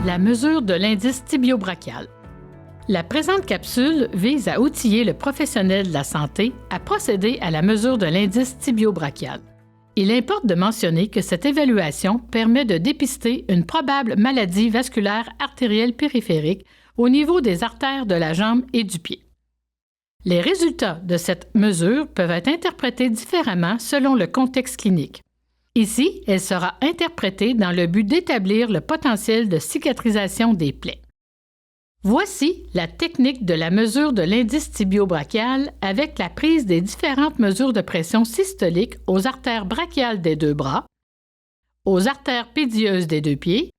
la mesure de l'indice tibio-brachial. La présente capsule vise à outiller le professionnel de la santé à procéder à la mesure de l'indice tibio-brachial. Il importe de mentionner que cette évaluation permet de dépister une probable maladie vasculaire artérielle périphérique au niveau des artères de la jambe et du pied. Les résultats de cette mesure peuvent être interprétés différemment selon le contexte clinique. Ici, elle sera interprétée dans le but d'établir le potentiel de cicatrisation des plaies. Voici la technique de la mesure de l'indice tibio-brachial avec la prise des différentes mesures de pression systolique aux artères brachiales des deux bras, aux artères pédieuses des deux pieds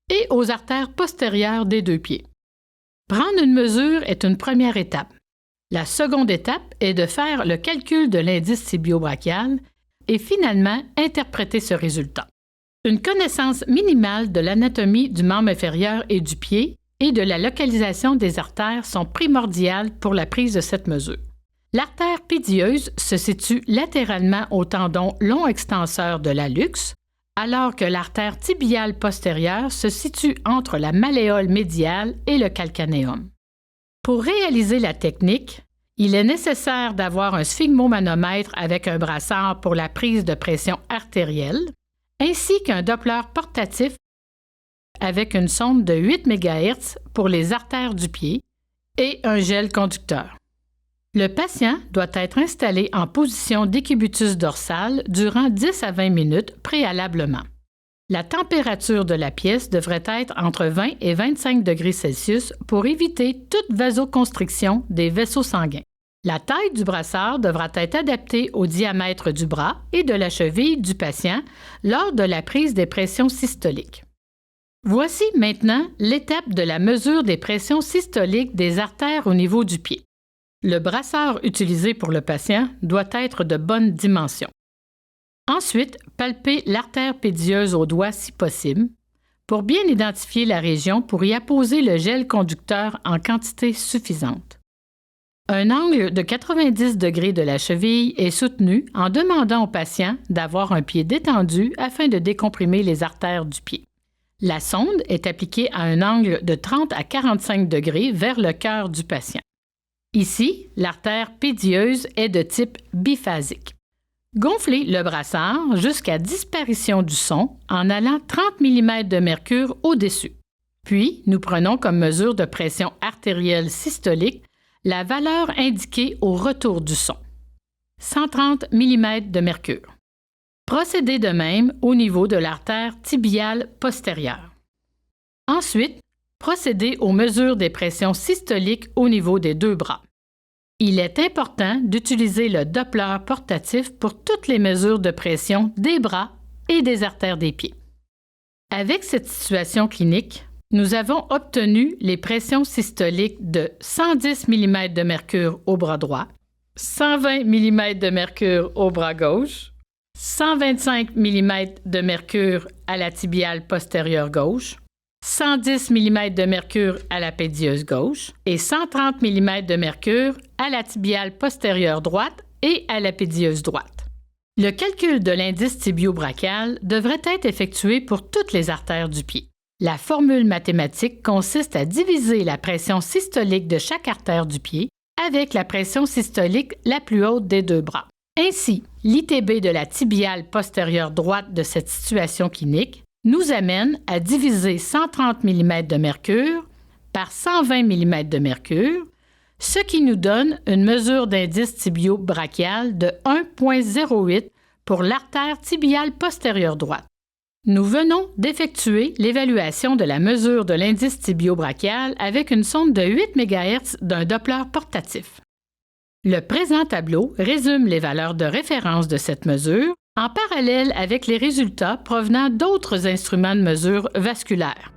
et aux artères postérieures des deux pieds. Prendre une mesure est une première étape. La seconde étape est de faire le calcul de l'indice tibio-brachial et finalement interpréter ce résultat. Une connaissance minimale de l'anatomie du membre inférieur et du pied et de la localisation des artères sont primordiales pour la prise de cette mesure. L'artère pédieuse se situe latéralement au tendon long extenseur de l'hallux, alors que l'artère tibiale postérieure se situe entre la malléole médiale et le calcanéum. Pour réaliser la technique, il est nécessaire d'avoir un sphygmomanomètre avec un brassard pour la prise de pression artérielle, ainsi qu'un Doppler portatif avec une sonde de 8 MHz pour les artères du pied et un gel conducteur. Le patient doit être installé en position décubitus dorsal durant 10 à 20 minutes préalablement. La température de la pièce devrait être entre 20 et 25 degrés Celsius pour éviter toute vasoconstriction des vaisseaux sanguins. La taille du brassard devra être adaptée au diamètre du bras et de la cheville du patient lors de la prise des pressions systoliques. Voici maintenant l'étape de la mesure des pressions systoliques des artères au niveau du pied. Le brassard utilisé pour le patient doit être de bonne dimension. Ensuite, palpez l'artère pédieuse au doigt si possible pour bien identifier la région pour y apposer le gel conducteur en quantité suffisante. Un angle de 90 degrés de la cheville est soutenu en demandant au patient d'avoir un pied détendu afin de décomprimer les artères du pied. La sonde est appliquée à un angle de 30 à 45 degrés vers le cœur du patient. Ici, l'artère pédieuse est de type biphasique. Gonflez le brassard jusqu'à disparition du son en allant 30 mm de mercure au-dessus. Puis, nous prenons comme mesure de pression artérielle systolique la valeur indiquée au retour du son, 130 mm de mercure. Procédez de même au niveau de l'artère tibiale postérieure. Ensuite, procédez aux mesures des pressions systoliques au niveau des deux bras. Il est important d'utiliser le Doppler portatif pour toutes les mesures de pression des bras et des artères des pieds. Avec cette situation clinique, nous avons obtenu les pressions systoliques de 110 mm de mercure au bras droit, 120 mm de mercure au bras gauche, 125 mm de mercure à la tibiale postérieure gauche, 110 mm de mercure à la pédieuse gauche et 130 mm de mercure à la tibiale postérieure droite et à la pédieuse droite. Le calcul de l'indice tibio-brachial devrait être effectué pour toutes les artères du pied. La formule mathématique consiste à diviser la pression systolique de chaque artère du pied avec la pression systolique la plus haute des deux bras. Ainsi, l'ITB de la tibiale postérieure droite de cette situation clinique nous amène à diviser 130 mm de mercure par 120 mm de mercure, ce qui nous donne une mesure d'indice tibio-brachial de 1,08 pour l'artère tibiale postérieure droite. Nous venons d'effectuer l'évaluation de la mesure de l'indice tibio-brachial avec une sonde de 8 MHz d'un Doppler portatif. Le présent tableau résume les valeurs de référence de cette mesure en parallèle avec les résultats provenant d'autres instruments de mesure vasculaire.